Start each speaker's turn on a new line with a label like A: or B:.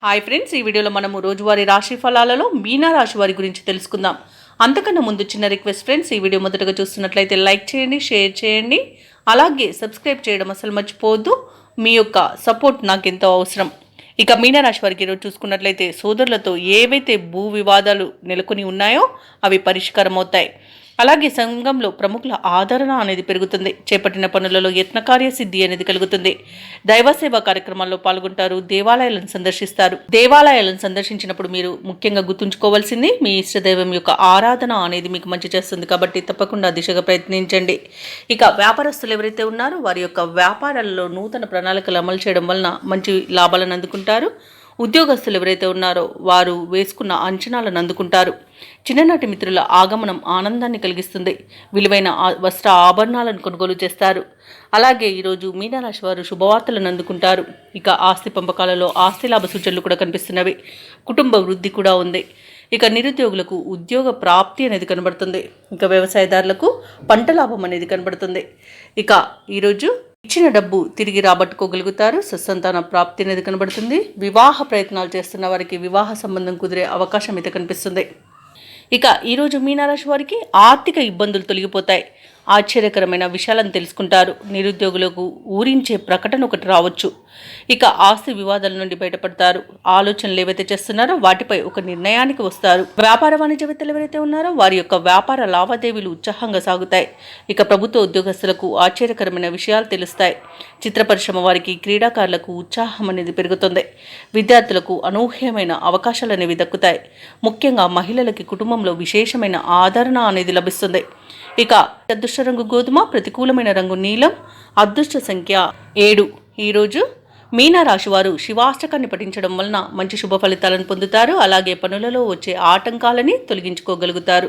A: Hi friends, ఈ వీడియోలో మనము రోజువారీ రాశి ఫలాలలో మీనా రాశి వారి గురించి తెలుసుకుందాం. అంతకన్నా ముందు చిన్న రిక్వెస్ట్ ఫ్రెండ్స్, ఈ వీడియో మొదటగా చూస్తున్నట్లయితే లైక్ చేయండి, షేర్ చేయండి, అలాగే సబ్స్క్రైబ్ చేయడం అసలు మర్చిపోవద్దు. మీ యొక్క సపోర్ట్ నాకు ఎంతో అవసరం. ఇక మీనరాశి వారికి ఈరోజు చూసుకున్నట్లయితే సోదరులతో ఏవైతే భూ వివాదాలు నెలకొని ఉన్నాయో అవి పరిష్కారం అవుతాయి. అలాగే సంఘంలో ప్రముఖుల ఆదరణ అనేది పెరుగుతుంది. చేపట్టిన పనులలో యత్నకార్య సిద్ధి అనేది కలుగుతుంది. దైవ సేవా కార్యక్రమాల్లో పాల్గొంటారు. దేవాలయాలను సందర్శిస్తారు. దేవాలయాలను సందర్శించినప్పుడు మీరు ముఖ్యంగా గుర్తుంచుకోవాల్సింది మీ ఇష్టదైవం యొక్క ఆరాధన అనేది మీకు మంచి చేస్తుంది. కాబట్టి తప్పకుండా దిశగా ప్రయత్నించండి. ఇక వ్యాపారస్తులు ఎవరైతే ఉన్నారో వారి యొక్క వ్యాపారాలలో నూతన ప్రణాళికలు అమలు చేయడం వలన మంచి లాభాలను అందుకుంటారు. ఉద్యోగస్తులు ఎవరైతే ఉన్నారో వారు వేసుకున్న అంచనాలను అందుకుంటారు. చిన్ననాటి మిత్రుల ఆగమనం ఆనందాన్ని కలిగిస్తుంది. విలువైన వస్త్ర ఆభరణాలను కొనుగోలు చేస్తారు. అలాగే ఈరోజు మీనరాశి వారు శుభవార్తలను అందుకుంటారు. ఇక ఆస్తి పంపకాలలో ఆస్తి లాభ సూచనలు కూడా కనిపిస్తున్నవి. కుటుంబ వృద్ధి కూడా ఉంది. ఇక నిరుద్యోగులకు ఉద్యోగ ప్రాప్తి అనేది కనబడుతుంది. ఇక వ్యవసాయదారులకు పంట లాభం అనేది కనబడుతుంది. ఇక ఈరోజు ఇచ్చిన డబ్బు తిరిగి రాబట్టుకోగలుగుతారు. సత్సంతాన ప్రాప్తి అనేది కనబడుతుంది. వివాహ ప్రయత్నాలు చేస్తున్న వారికి వివాహ సంబంధం కుదిరే అవకాశం అయితే కనిపిస్తుంది. ఇక ఈరోజు మీనరాశి వారికి ఆర్థిక ఇబ్బందులు తొలగిపోతాయి. ఆశ్చర్యకరమైన విషయాలను తెలుసుకుంటారు. నిరుద్యోగులకు ఊరించే ప్రకటన ఒకటి రావచ్చు. ఇక ఆస్తి వివాదాల నుండి బయటపడతారు. ఆలోచనలు ఏవైతే చేస్తున్నారో వాటిపై ఒక నిర్ణయానికి వస్తారు. వ్యాపార వాణిజ్యవేత్తలు ఎవరైతే ఉన్నారో వారి యొక్క వ్యాపార లావాదేవీలు ఉత్సాహంగా సాగుతాయి. ఇక ప్రభుత్వ ఉద్యోగస్తులకు ఆశ్చర్యకరమైన విషయాలు తెలుస్తాయి. చిత్ర పరిశ్రమ వారికి, క్రీడాకారులకు ఉత్సాహం అనేది పెరుగుతుంది. విద్యార్థులకు అనూహ్యమైన అవకాశాలు అనేవి దక్కుతాయి. ముఖ్యంగా మహిళలకి కుటుంబంలో విశేషమైన ఆదరణ అనేది లభిస్తుంది. ఇక అదృష్ట రంగు గోధుమ, ప్రతికూలమైన రంగు నీలం, అదృష్ట సంఖ్య 7. ఈరోజు మీనరాశి వారు శివాష్టకాన్ని పఠించడం వలన మంచి శుభ ఫలితాలను పొందుతారు. అలాగే పనులలో వచ్చే ఆటంకాలని తొలగించుకోగలుగుతారు.